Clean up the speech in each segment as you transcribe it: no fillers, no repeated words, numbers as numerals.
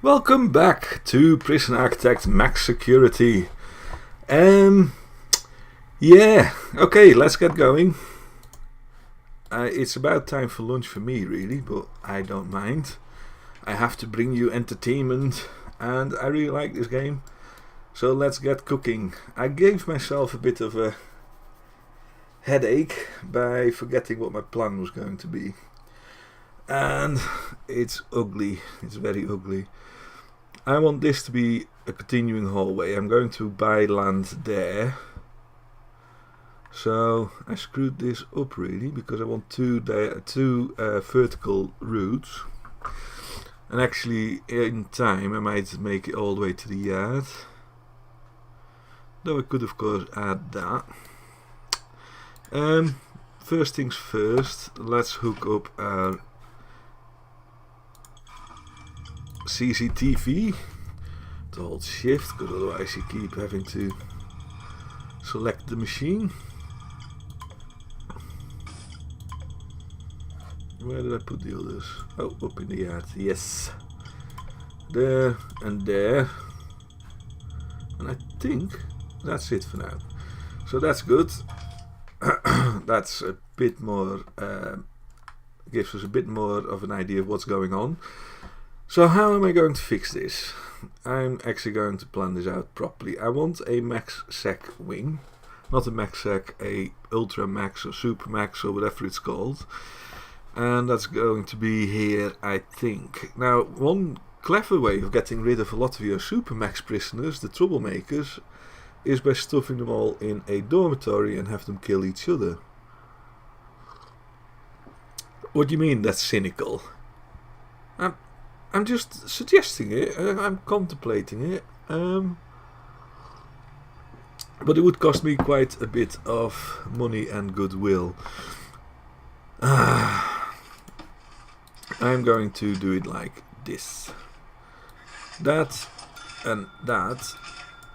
Welcome back to Prison Architect Max Security. Yeah, okay, let's get going. It's about time for lunch for me, really, but I don't mind. I have to bring you entertainment, and I really like this game. So let's get cooking. I gave myself a bit of a headache by forgetting what my plan was going to be. And it's ugly, it's very ugly. I want this to be a continuing hallway. I'm going to buy land there. So I screwed this up really because I want two vertical routes. And actually in time I might make it all the way to the yard. Though I could of course add that. First things first, let's hook up our CCTV to hold shift, because otherwise you keep having to select the machine. Where did I put the others? Oh, up in the yard, yes. There and there. And I think that's it for now. So that's good. That's a bit more, gives us a bit more of an idea of what's going on. So how am I going to fix this? I'm actually going to plan this out properly. I want a MaxSec wing, not a MaxSec, a Ultra Max or Super Max or whatever it's called. And that's going to be here, I think. Now, one clever way of getting rid of a lot of your Super Max prisoners, the troublemakers, is by stuffing them all in a dormitory and have them kill each other. What do you mean that's cynical? I'm just suggesting it. I'm contemplating it. But it would cost me quite a bit of money and goodwill. I'm going to do it like this. That and that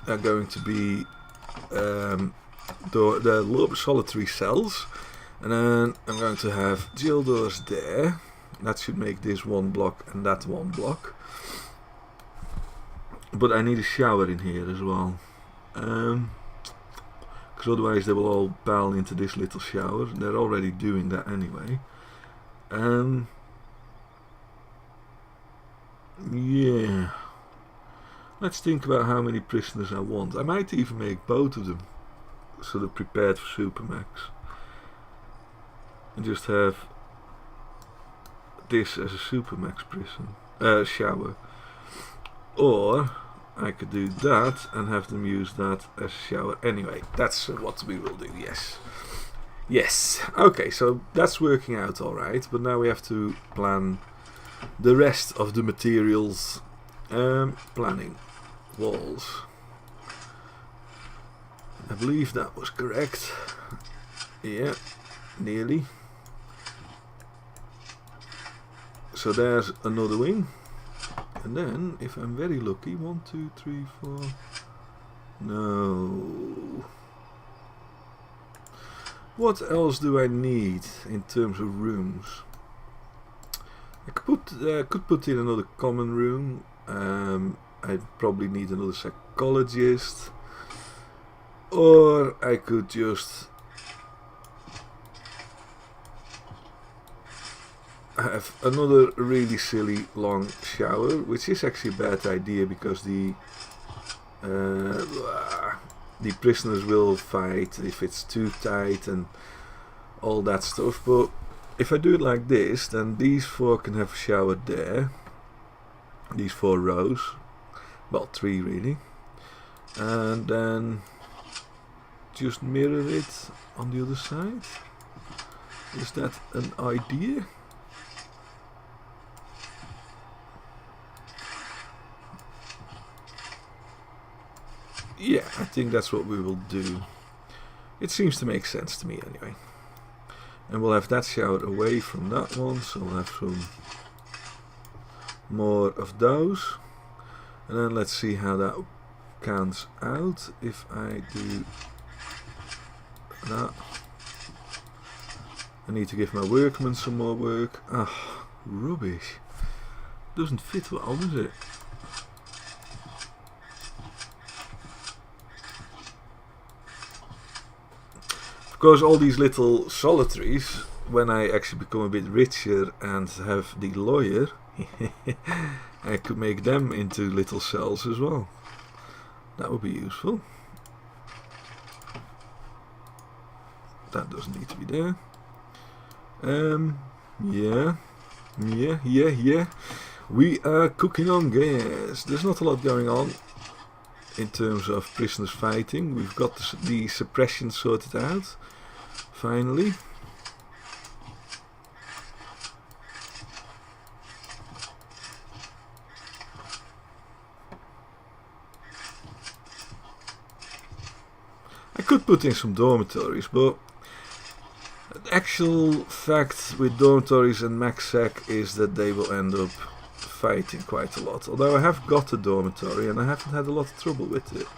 are going to be the solitary cells. And then I'm going to have jail doors there. That should make this one block and that one block. But I need a shower in here as well. Because otherwise they will all pile into this little shower. They're already doing that anyway. Yeah. Let's think about how many prisoners I want. I might even make both of them so they're prepared for Supermax. And just have this as a Supermax prison shower, or I could do that and have them use that as a shower. Anyway, that's what we will do. Yes. Okay, so that's working out all right. But now we have to plan the rest of the materials. Planning walls. I believe that was correct. Yeah, nearly. So there's another wing, and then if I'm very lucky, 1, 2, 3, 4. No. What else do I need in terms of rooms? I could put in another common room. I'd probably need another psychologist, or I could just have another really silly long shower, which is actually a bad idea because the prisoners will fight if it's too tight and all that stuff. But if I do it like this, then these 4 can have a shower there, these 4 rows, well 3 really, and then just mirror it on the other side. Is that an idea? Yeah, I think that's what we will do. It seems to make sense to me anyway. And we'll have that shower away from that one, so we'll have some more of those. And then let's see how that counts out if I do that. I need to give my workmen some more work. Ah, rubbish. Doesn't fit well, does it? course, all these little solitaries, when I actually become a bit richer and have the lawyer, I could make them into little cells as well. That would be useful. That doesn't need to be there. Yeah. We are cooking on gas. There's not a lot going on in terms of prisoners fighting. We've got the suppression sorted out. Finally. I could put in some dormitories, but the actual fact with dormitories and MaxSec is that they will end up fighting quite a lot. Although I have got a dormitory and I haven't had a lot of trouble with it.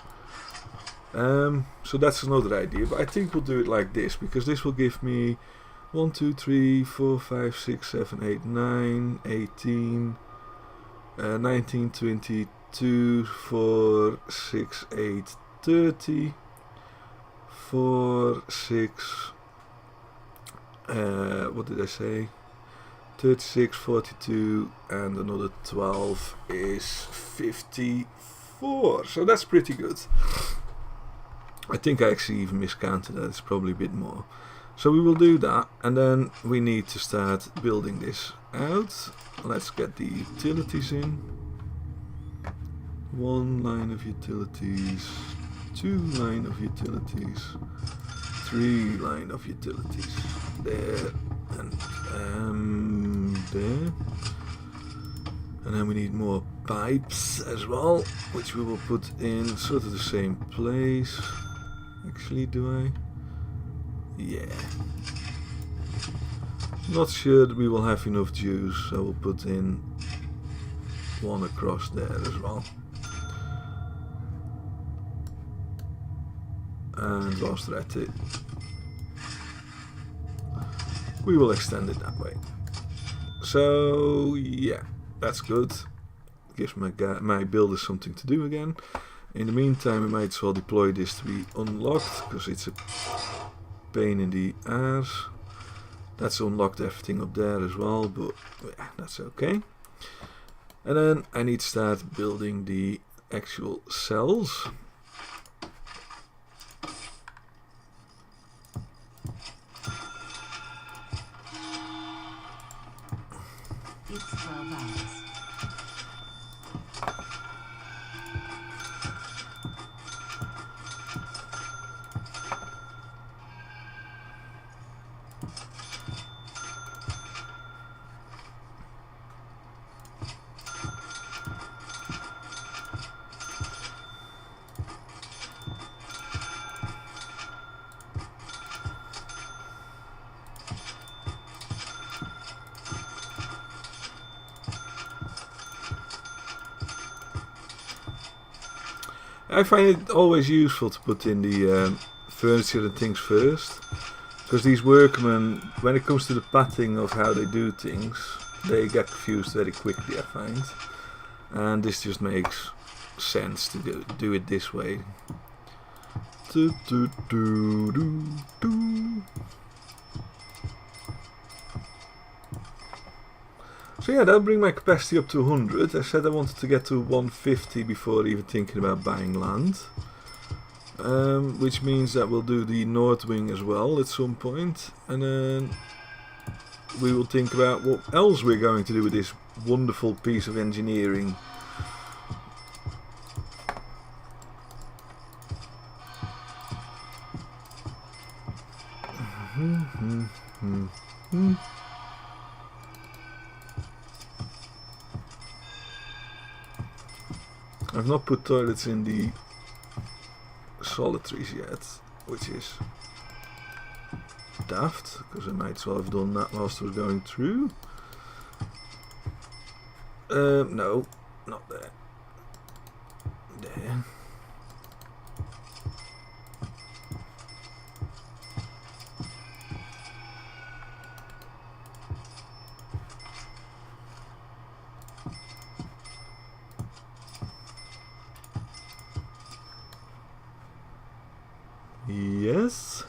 So that's another idea, but I think we'll do it like this, because this will give me 1, 2, 3, 4, 5, 6, 7, 8, 9, 18, 19, 22, 4, 6, 8, 30, 4, 6, what did I say? 36, 42, and another 12 is 54. So that's pretty good. I think I actually even miscounted that. It's probably a bit more. So we will do that, and then we need to start building this out. Let's get the utilities in. 1 line of utilities, 2 line of utilities, 3 line of utilities. There and there. And then we need more pipes as well, which we will put in sort of the same place. Actually, do I? Yeah. Not sure that we will have enough juice, so we'll put in 1 across there as well. And whilst we're at it, we will extend it that way. So yeah, that's good. Gives my builders something to do again. In the meantime, I might as well deploy this to be unlocked, because it's a pain in the ass. That's unlocked everything up there as well, but yeah, that's okay. And then I need to start building the actual cells. It's 12 hours. I find it always useful to put in the furniture and things first, because these workmen, when it comes to the pattern of how they do things, they get confused very quickly, I find. And this just makes sense to do it this way. So yeah, that'll bring my capacity up to 100. I said I wanted to get to 150 before even thinking about buying land. Which means that we'll do the north wing as well at some point. And then we will think about what else we're going to do with this wonderful piece of engineering. I've not put toilets in the solitaries yet, which is daft, because I might as well have done that whilst I was going through. No, not there. There. Yes.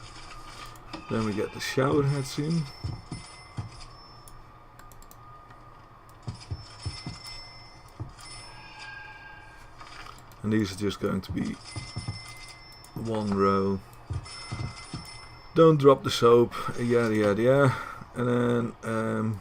Then we get the shower heads in. And these are just going to be one row. Don't drop the soap, yada yada yada. And then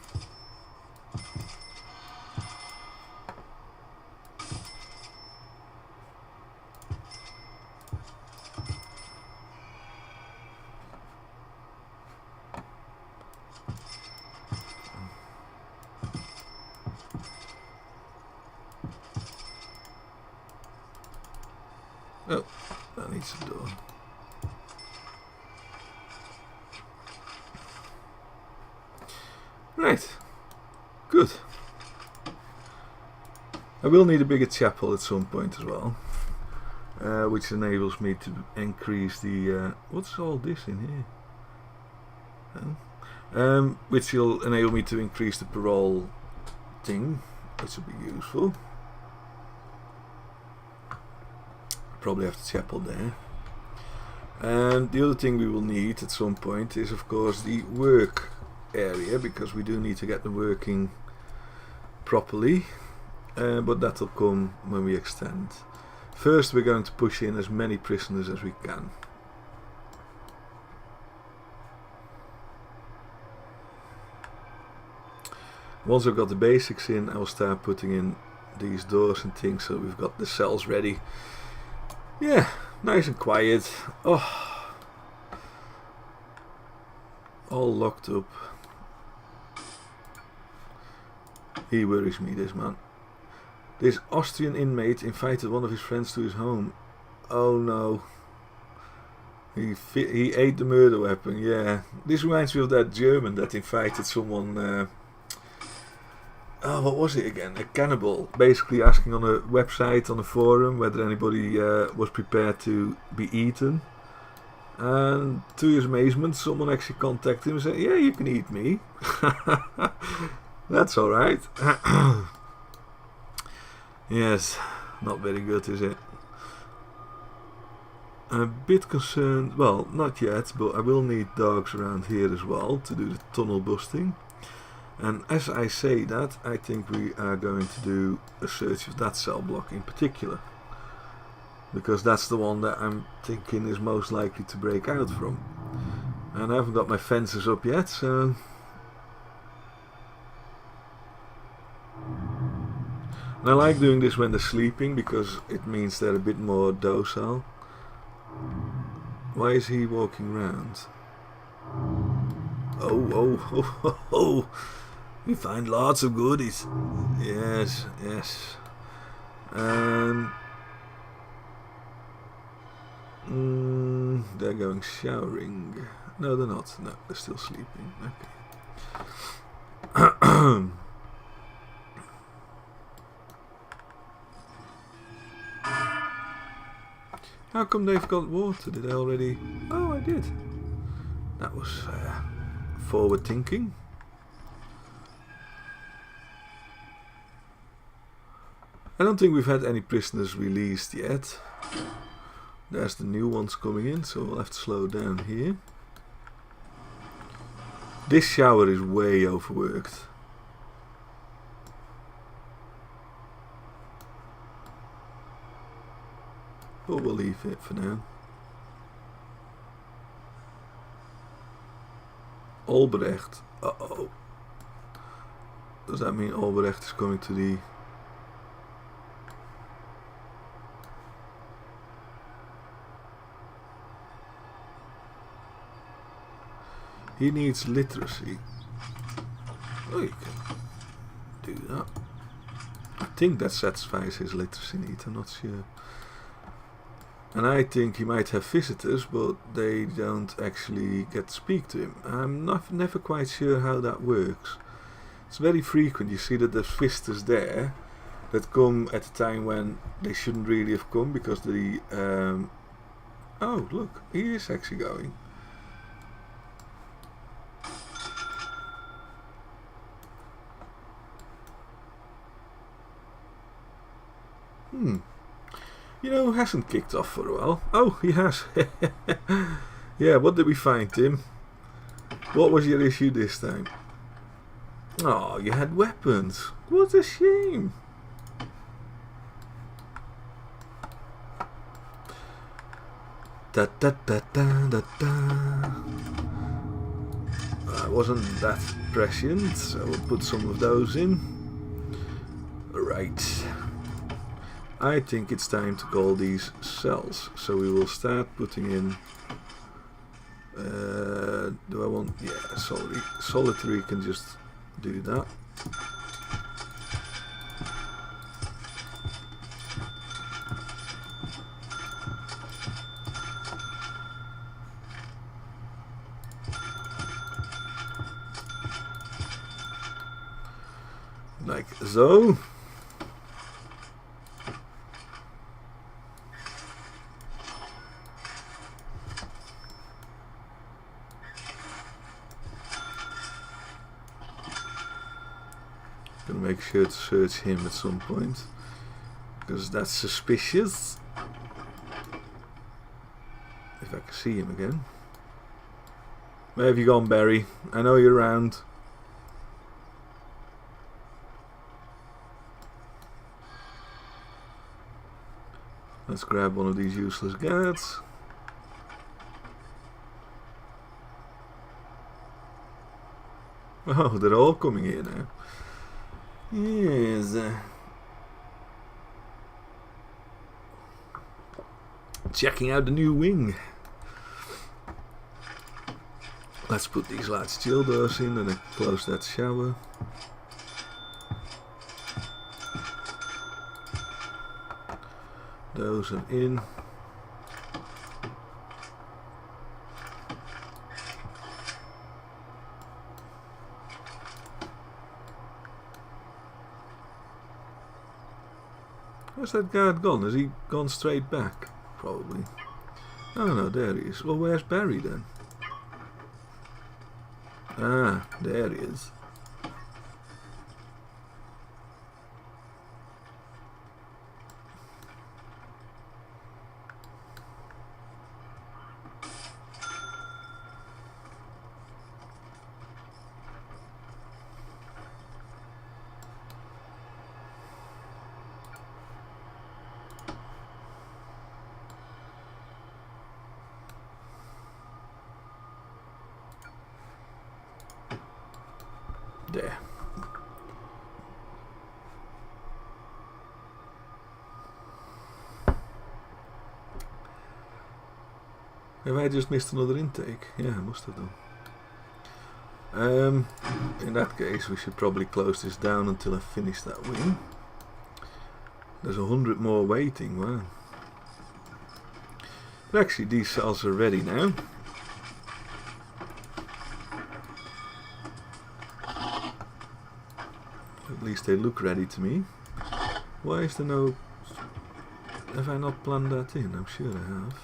oh, that needs a door. Right, good. I will need a bigger chapel at some point as well, which enables me to increase the what's all this in here? Which will enable me to increase the parole thing, which will be useful. Probably have the chapel there. And the other thing we will need at some point is, of course, the work area, because we do need to get them working properly, but that will come when we extend. First we're going to push in as many prisoners as we can. Once I've got the basics in, I will start putting in these doors and things, so we've got the cells ready. Yeah, nice and quiet. Oh, all locked up. He worries me, this man. This Austrian inmate invited one of his friends to his home. Oh no. He ate the murder weapon, yeah. This reminds me of that German that invited someone... oh, what was it again? A cannibal. Basically asking on a website, on a forum, whether anybody was prepared to be eaten. And to his amazement, someone actually contacted him and said, yeah, you can eat me. That's alright. Yes, not very good, is it? I'm a bit concerned, well, not yet, but I will need dogs around here as well to do the tunnel busting. And as I say that, I think we are going to do a search of that cell block in particular, because that's the one that I'm thinking is most likely to break out from. And I haven't got my fences up yet, so... And I like doing this when they're sleeping, because it means they're a bit more docile. Why is he walking around? Oh. We find lots of goodies. Yes. They're going showering. No, they're not. No, they're still sleeping. Okay. How come they've got water? Did I already... Oh, I did. That was forward thinking. I don't think we've had any prisoners released yet. There's the new ones coming in, so we'll have to slow down here. This shower is way overworked. But we'll leave it for now. Albrecht. Uh-oh. Does that mean Albrecht is coming to the... He needs literacy. Oh, you can do that. I think that satisfies his literacy need, I'm not sure. And I think he might have visitors, but they don't actually get to speak to him. I'm never quite sure how that works. It's very frequent, you see that there's visitors there that come at a time when they shouldn't really have come, because the... oh, look, he is actually going. You know, hasn't kicked off for a while. Oh, he has. Yeah, what did we find, Tim? What was your issue this time? Oh, you had weapons. What a shame. Da da da da da da. That wasn't that prescient, so we'll put some of those in. Right. I think it's time to call these cells. So we will start putting in. Do I want? Yeah, solitary can just do that. Like so. Gonna make sure to search him at some point, because that's suspicious. If I can see him again. Where have you gone, Barry? I know you're around. Let's grab one of these useless guards. Oh, they're all coming here now. Yes. Checking out the new wing. Let's put these large steel doors in and then close that shower. Those are in. Where's that guard gone? Has he gone straight back? Probably. Oh no, there he is. Well, where's Barry then? Ah, there he is. There. Have I just missed another intake? Yeah, I must have done. In that case, we should probably close this down until I finish that wing. There's 100 more waiting, wow. But actually, these cells are ready now. At least they look ready to me. Why is there no... Have I not planned that in? I'm sure I have.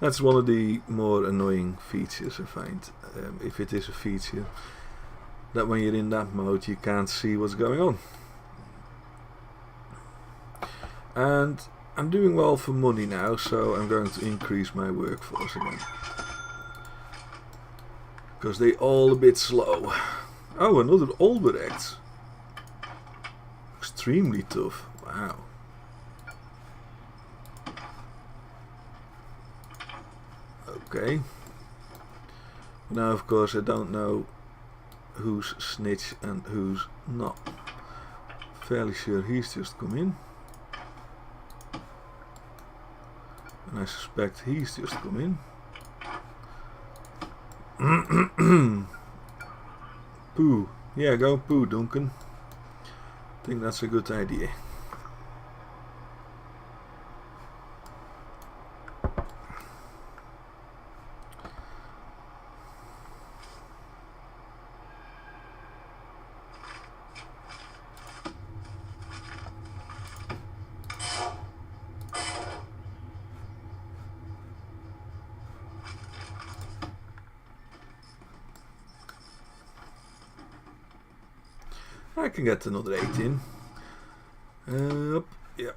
That's one of the more annoying features I find, if it is a feature, that when you're in that mode you can't see what's going on. And I'm doing well for money now, so I'm going to increase my workforce again. Because they all a bit slow. Oh, another Albrecht. Extremely tough. Wow. Okay. Now of course I don't know who's snitch and who's not. Fairly sure he's just come in. And I suspect he's just come in. Poo. Yeah, go poo, Duncan. I think that's a good idea. I can get another 8 in. Yeah.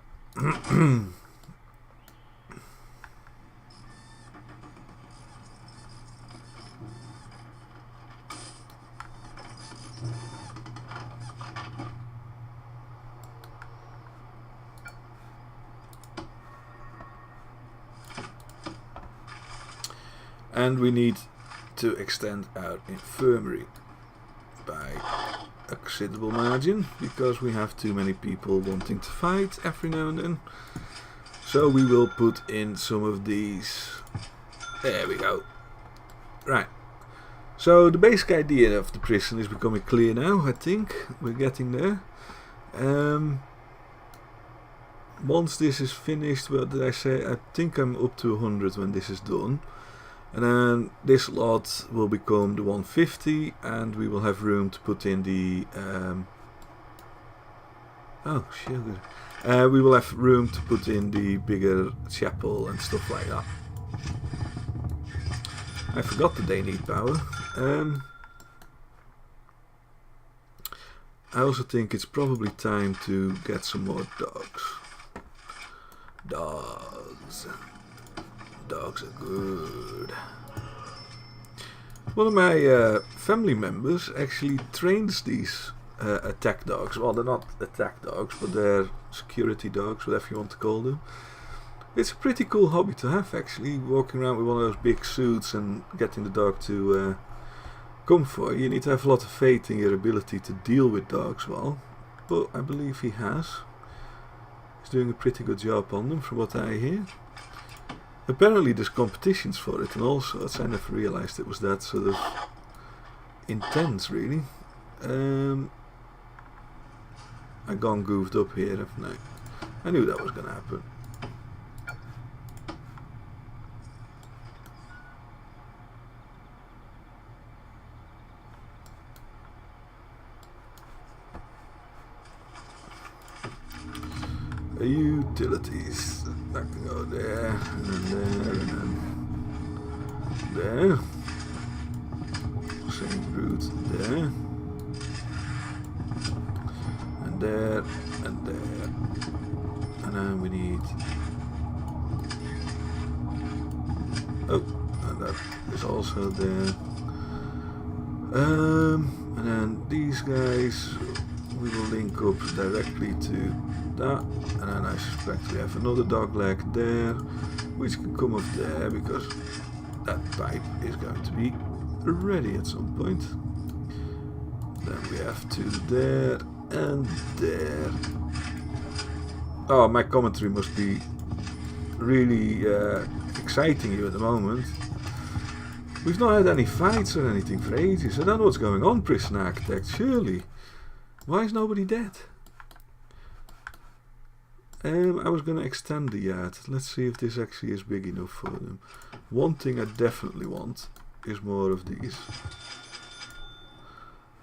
And we need to extend our infirmary by a considerable margin, because we have too many people wanting to fight every now and then. So we will put in some of these. There we go. Right. So the basic idea of the prison is becoming clear now, I think. We're getting there. Once this is finished, what did I say? I think I'm up to 100 when this is done. And then this lot will become the 150, and we will have room to put in the oh sugar. We will have room to put in the bigger chapel and stuff like that. I forgot that they need power. I also think it's probably time to get some more dogs. Dogs are good. One of my family members actually trains these attack dogs. Well, they're not attack dogs, but they're security dogs, whatever you want to call them. It's a pretty cool hobby to have, actually, walking around with one of those big suits and getting the dog to come for you. You need to have a lot of faith in your ability to deal with dogs well, but I believe he has. He's doing a pretty good job on them, from what I hear. Apparently there's competitions for it and all sorts. I never realised it was that sort of intense, really. I gone goofed up here, haven't I? I knew that was going to happen. Utilities. That can go there, and then there, and then there. Same route there. And there, and there. And then we need... oh, and that is also there. And then these guys, we will link up directly to that, and then I suspect we have another dog leg there, which can come up there, because that pipe is going to be ready at some point. Then we have two there and there. Oh, my commentary must be really exciting you at the moment. We've not had any fights or anything for ages. I don't know what's going on, Prison Architect, surely. Why is nobody dead? I was going to extend the yard. Let's see if this actually is big enough for them. One thing I definitely want is more of these.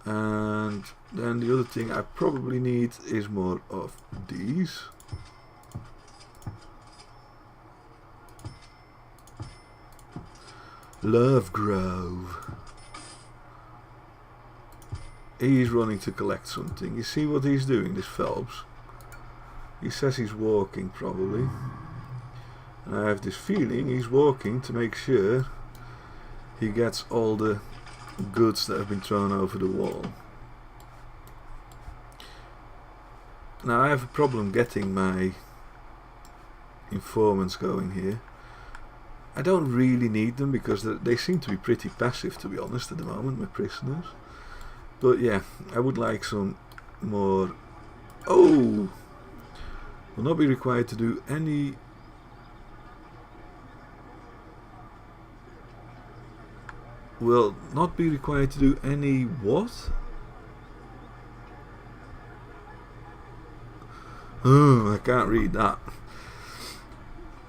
And then the other thing I probably need is more of these. Love Grove. He's running to collect something. You see what he's doing, this Phelps? He says he's walking, probably. And I have this feeling he's walking to make sure he gets all the goods that have been thrown over the wall. Now I have a problem getting my informants going here. I don't really need them, because they seem to be pretty passive, to be honest, at the moment, my prisoners. But yeah, I would like some more... oh! Will not be required to do any... will not be required to do any what? Oh, I can't read that.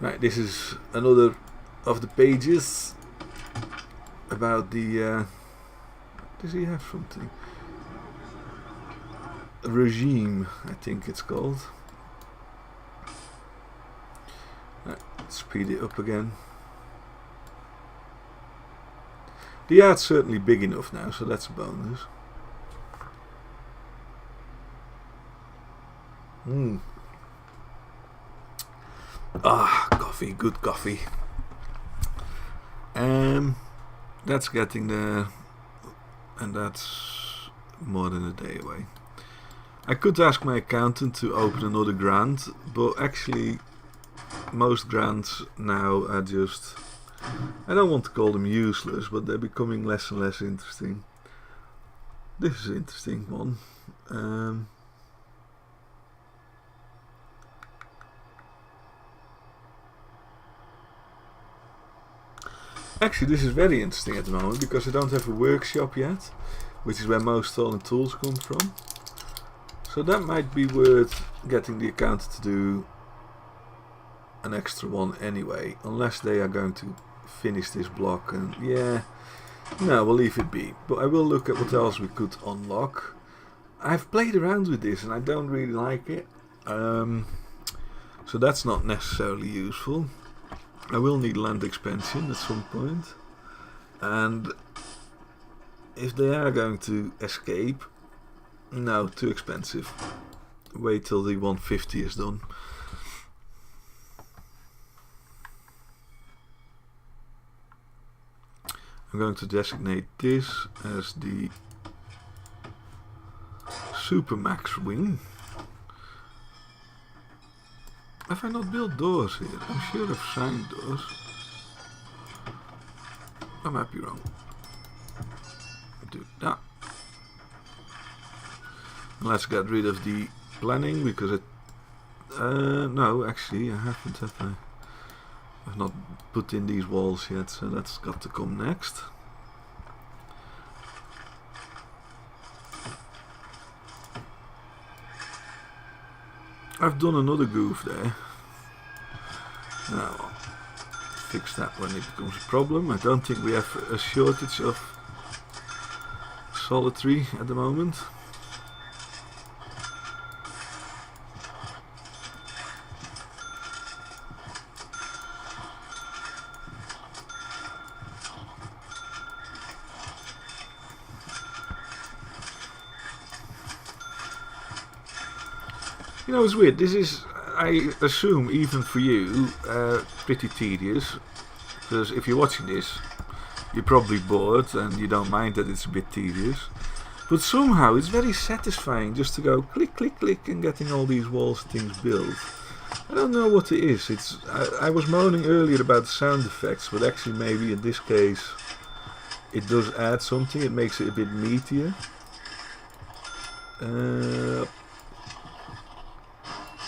Right, this is another of the pages about the... does he have something? Regime, I think it's called. Right, speed it up again. The yard's certainly big enough now, so that's a bonus. Ah, coffee, good coffee. That's getting there, and that's more than a day away. I could ask my accountant to open another grant, but actually most grants now are just I don't want to call them useless, but they're becoming less and less interesting. This is an interesting one. Actually, this is very interesting at the moment because I don't have a workshop yet, which is where most stolen tools come from. So that might be worth getting the accountant to do an extra one anyway, unless they are going to finish this block. And yeah, no, we'll leave it be. But I will look at what else we could unlock. I've played around with this and I don't really like it, so that's not necessarily useful. I will need land expansion at some point, and if they are going to escape, no, too expensive. Wait till the 150 is done. I'm going to designate this as the Super Max wing. Have I not built doors here? I'm sure I've signed doors. I might be wrong. Do that. Let's get rid of the planning because it... no, actually I haven't, have I? I've not put in these walls yet, so that's got to come next. I've done another goof there. Now, I'll fix that when it becomes a problem. I don't think we have a shortage of solitary at the moment. You know, it's weird. This is, I assume, even for you, pretty tedious. Because if you're watching this, you're probably bored and you don't mind that it's a bit tedious. But somehow it's very satisfying just to go click, click, click and getting all these walls and things built. I don't know what it is. It's I was moaning earlier about the sound effects, but actually maybe in this case it does add something. It makes it a bit meatier.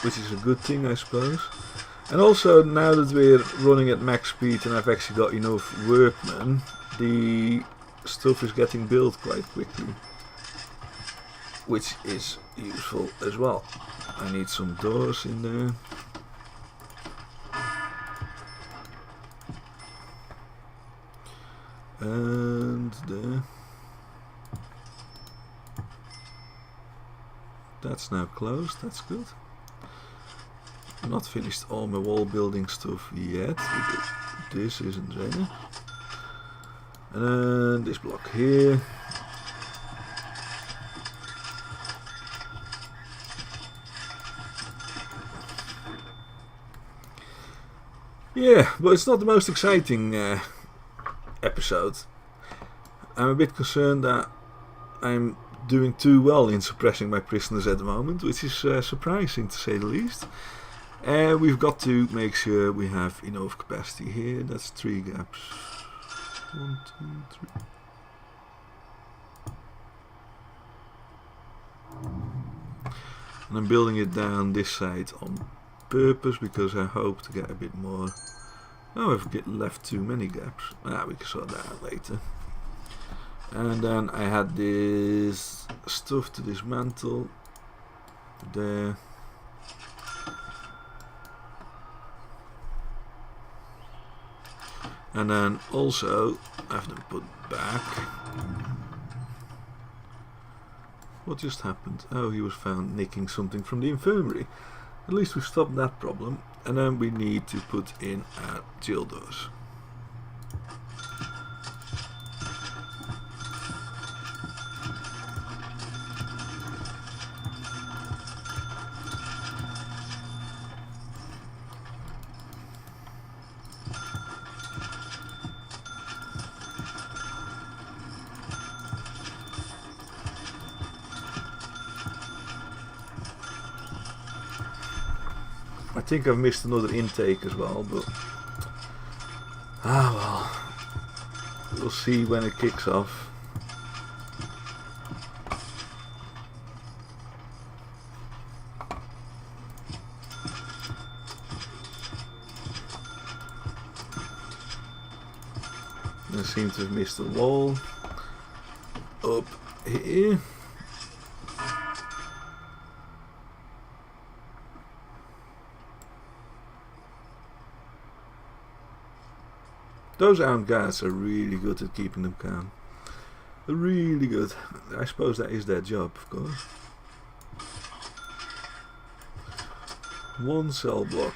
Which is a good thing, I suppose. And also, now that we're running at max speed and I've actually got enough workmen, the stuff is getting built quite quickly, which is useful as well. I need some doors in there. And there. That's now closed, that's good. Not finished all my wall building stuff yet. This isn't there. And this block here. Yeah, but it's not the most exciting episode. I'm a bit concerned that I'm doing too well in suppressing my prisoners at the moment, which is surprising to say the least. We've got to make sure we have enough capacity here. That's 3 gaps. 1, 2, 3. And I'm building it down this side on purpose because I hope to get a bit more. Oh, I've left too many gaps. We can sort that out later. And then I had this stuff to dismantle there. And then also I have them put back. What just happened? Oh, he was found nicking something from the infirmary. At least we stopped that problem. And then we need to put in our jail doors. I think I've missed another intake as well, but well, We'll see when it kicks off. I seem to have missed the wall. Up here. Those armed guards are really good at keeping them calm. They're really good. I suppose that is their job, of course. One cell block.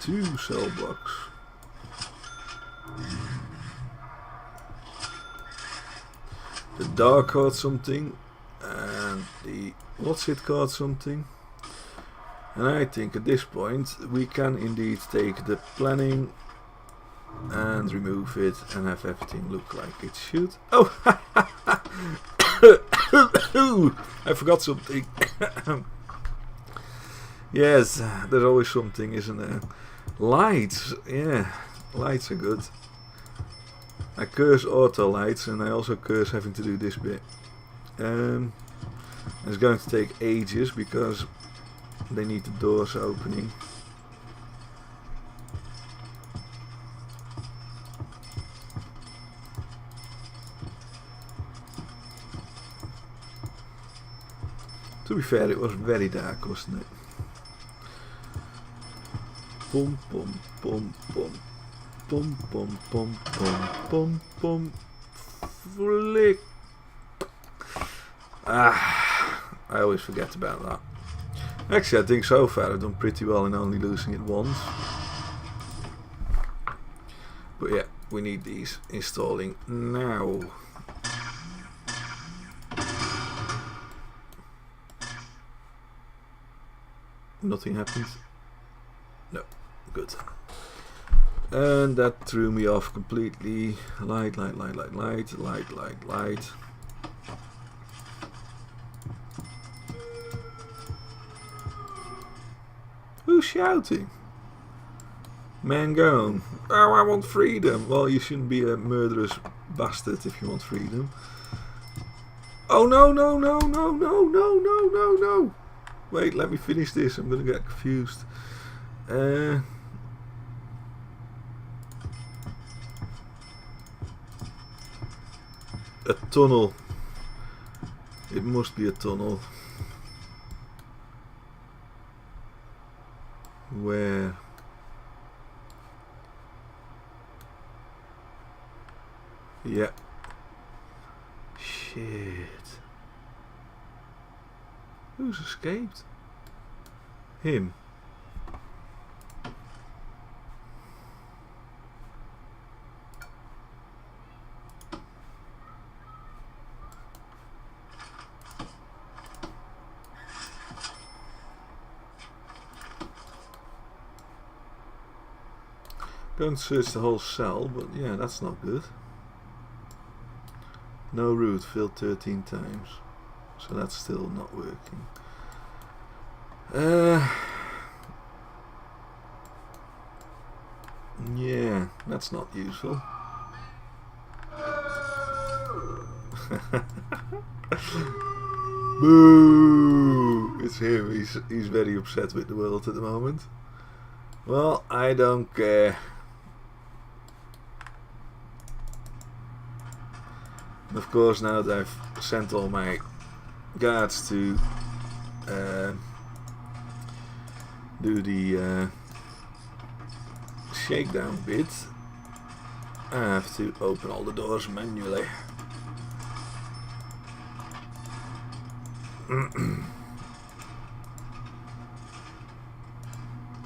2 cell blocks. The dark caught something. And the what's it caught something. And I think at this point we can indeed take the planning and remove it and have everything look like it should. Oh! I forgot something. Yes, there's always something, isn't there? Lights, yeah, lights are good. I curse auto lights and I also curse having to do this bit. It's going to take ages because they need the doors opening. To be fair, it was very dark, wasn't it? Boom, boom, boom, boom, boom, boom, boom, boom, boom, boom, flick. I always forget about that. Actually, I think so far I've done pretty well in only losing it once. But yeah, we need these installing now. Nothing happened. No, good. And that threw me off completely. Light, light, light, light, light, light, light, light. Who's shouting? Mangone. Oh, I want freedom. Well, you shouldn't be a murderous bastard if you want freedom. Oh no, no, no, no, no, no, no, no, no. Wait, let me finish this. I'm going to get confused. A tunnel. It must be a tunnel. Where? Yeah. Shit. Who's escaped? Him. Go and search the whole cell, but yeah, that's not good. No route, filled 13 times. So that's still not working. Yeah, that's not useful. Boo! It's him. He's very upset with the world at the moment. Well, I don't care. Of course, now that I've sent all my guards to do the shakedown bit, I have to open all the doors manually.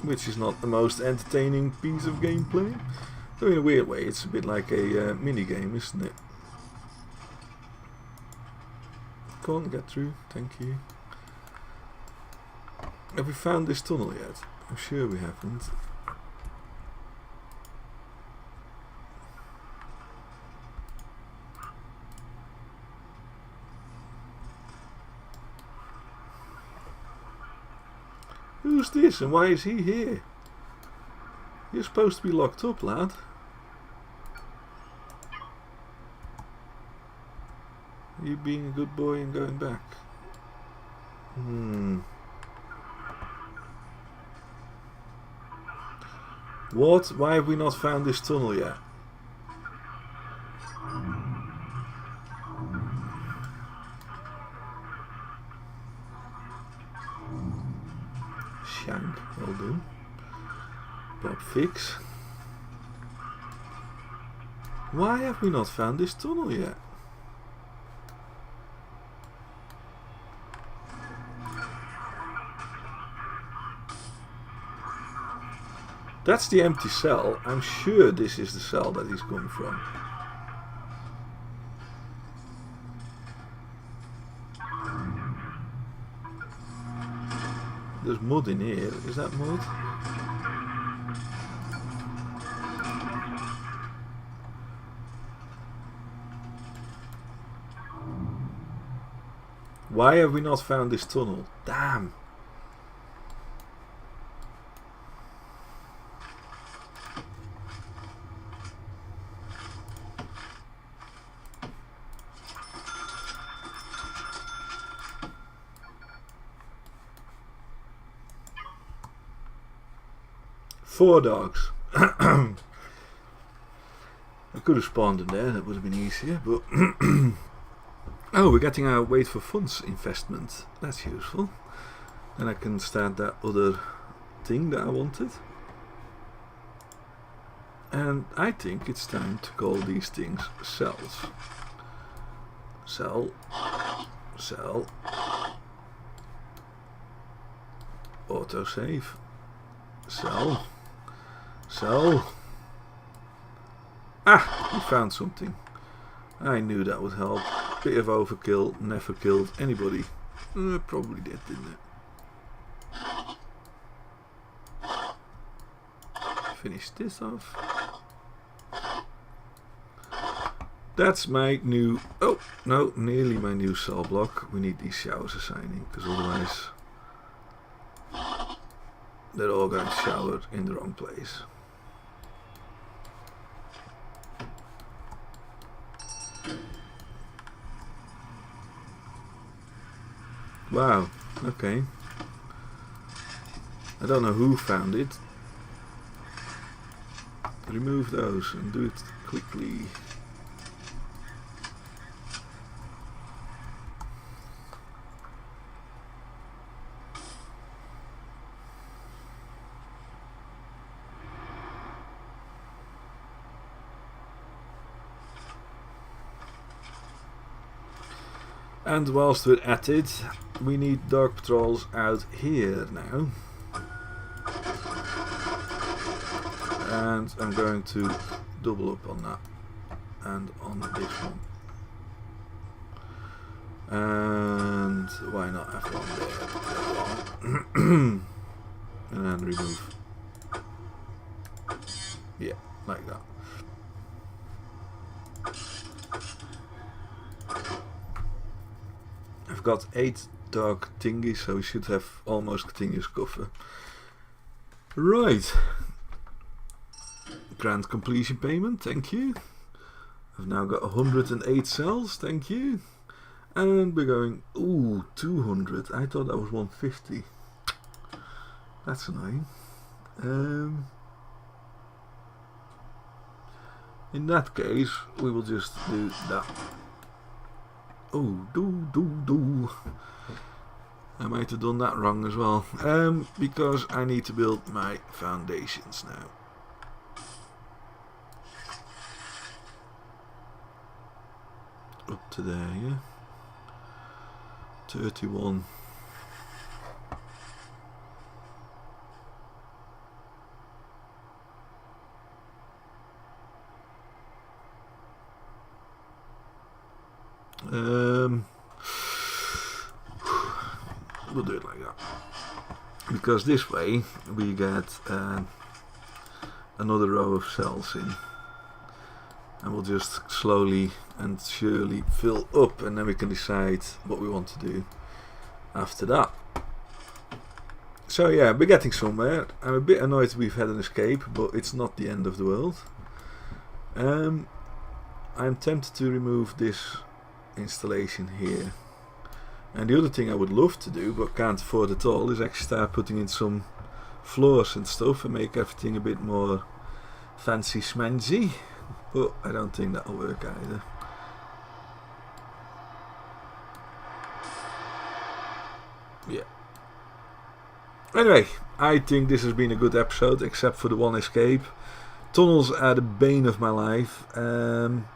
Which is not the most entertaining piece of gameplay. So in a weird way, it's a bit like a mini game, isn't it? Can't get through, thank you. Have we found this tunnel yet? I'm sure we haven't. Who's this and why is he here? You're supposed to be locked up, lad. you being a good boy and going back? What? Why have we not found this tunnel yet? Shank, will do. Bob Fix. Why have we not found this tunnel yet? That's the empty cell. I'm sure this is the cell that he's come from. There's mud in here. Is that mud? Why have we not found this tunnel? Damn. Four dogs. I could have spawned them there, that would have been easier, but oh, we're getting our wait for funds investment. That's useful. Then I can start that other thing that I wanted. And I think it's time to call these things cells. Cell. Cell. Autosave. Cell. Cell. Ah, we found something. I knew that would help. Bit of overkill, never killed anybody. Probably did, didn't it? Finish this off. That's my new... Oh, no, nearly my new cell block. We need these showers assigning, because otherwise they're all going to shower in the wrong place. Wow, okay. I don't know who found it. Remove those and do it quickly. And whilst we're at it, we need dog patrols out here now. And I'm going to double up on that and on this one. And why not have one there? And then remove. Yeah, like that. I've got 8 dog thingies, so we should have almost continuous cover. Right. Grand completion payment, thank you. I've now got 108 cells, thank you. And we're going, ooh, 200. I thought that was 150. That's annoying. In that case, we will just do that. Oh, do. I might have done that wrong as well. Because I need to build my foundations now. Up to there, yeah. 31. We'll do it like that, because this way we get another row of cells in, and we'll just slowly and surely fill up, and then we can decide what we want to do after that. So yeah, we're getting somewhere. I'm a bit annoyed we've had an escape, but it's not the end of the world. I'm tempted to remove this installation here. And the other thing I would love to do, but can't afford at all, is actually start putting in some floors and stuff and make everything a bit more fancy schmancy. But I don't think that'll work either. Yeah. Anyway, I think this has been a good episode, except for the one escape. Tunnels are the bane of my life. I'm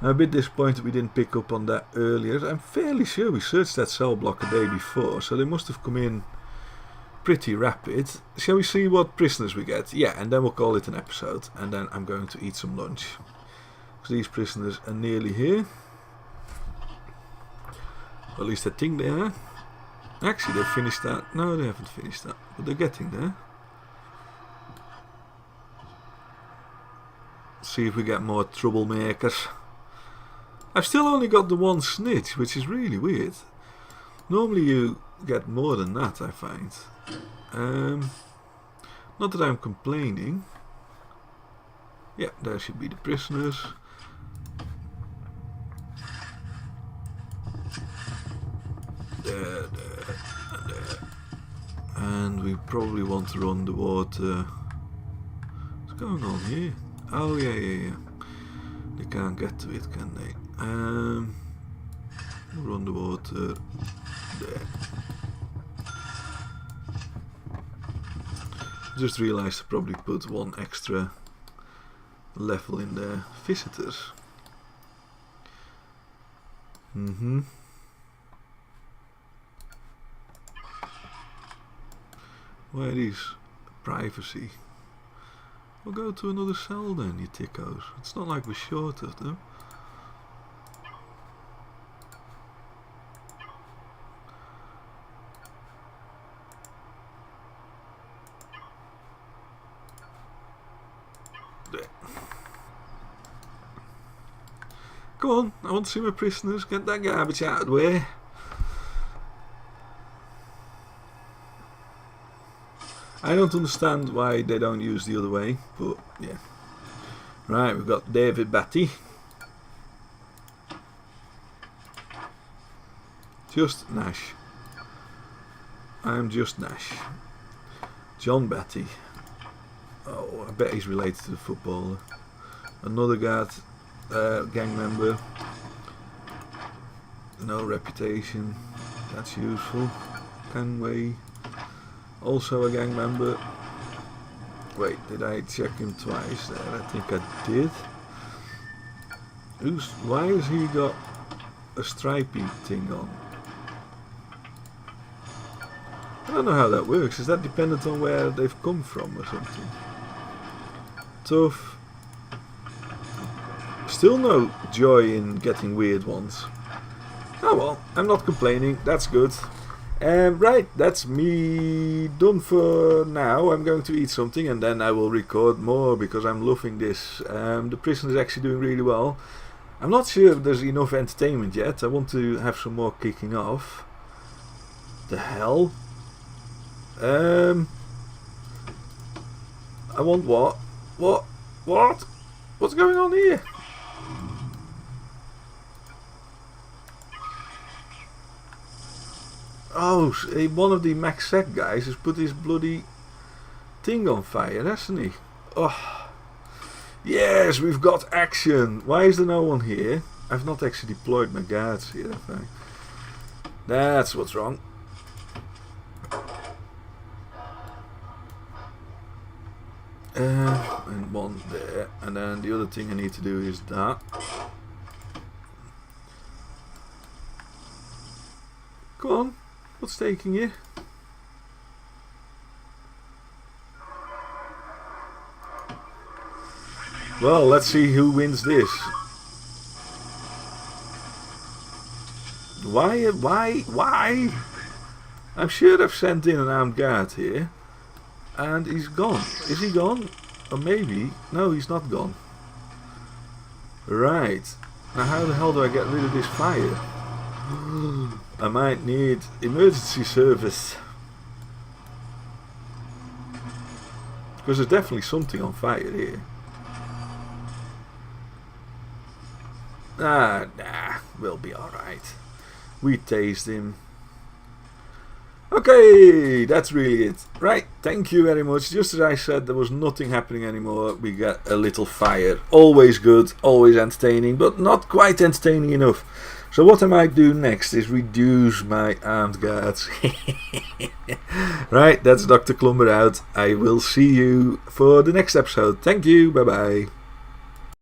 a bit disappointed we didn't pick up on that earlier. I'm fairly sure we searched that cell block a day before, so they must have come in pretty rapid. Shall we see what prisoners we get? Yeah, and then we'll call it an episode. And then I'm going to eat some lunch. So these prisoners are nearly here. Or at least I think they are. Actually, they've finished that. No, they haven't finished that. But they're getting there. See if we get more troublemakers. I've still only got the one snitch, which is really weird. Normally you get more than that, I find. Not that I'm complaining. Yeah, there should be the prisoners. There. And we probably want to run the water. What's going on here? Oh yeah. They can't get to it, can they? Run the water there. Just realised I probably put one extra level in there. Visitors. Why these privacy? We'll go to another cell then, you tickos. It's not like we're short of them. There. Come on, I want to see my prisoners. Get that garbage out of the way. I don't understand why they don't use the other way, but yeah. Right, we've got David Batty. Just Nash. I'm just Nash. John Batty. Oh, I bet he's related to the footballer. Another guard, gang member. No reputation. That's useful. Canway. Also a gang member. Wait, did I check him twice there? I think I did. Why has he got a stripy thing on? I don't know how that works. Is that dependent on where they've come from or something? Tough. Still no joy in getting weird ones. Oh well, I'm not complaining. That's good. Right, that's me done for now. I'm going to eat something and then I will record more because I'm loving this. The prison is actually doing really well. I'm not sure if there's enough entertainment yet. I want to have some more kicking off. The hell? I want what? What? What's going on here? Oh, one of the MaxSec guys has put his bloody thing on fire, hasn't he? Oh, yes, we've got action. Why is there no one here? I've not actually deployed my guards here, have I? That's what's wrong. And one there, and then the other thing I need to do is that. Come on. What's taking you? Well, let's see who wins this. Why? I'm sure I've sent in an armed guard here. And he's gone. Is he gone? Or maybe... No, he's not gone. Right. Now how the hell do I get rid of this fire? I might need emergency service. Because there's definitely something on fire here. Nah, we'll be alright. We tased him. Okay, that's really it. Right, thank you very much. Just as I said, there was nothing happening anymore. We got a little fire. Always good, always entertaining, but not quite entertaining enough. So what I might do next is reduce my armed guards. Right, that's Dr. Clumber out. I will see you for the next episode. Thank you, bye bye.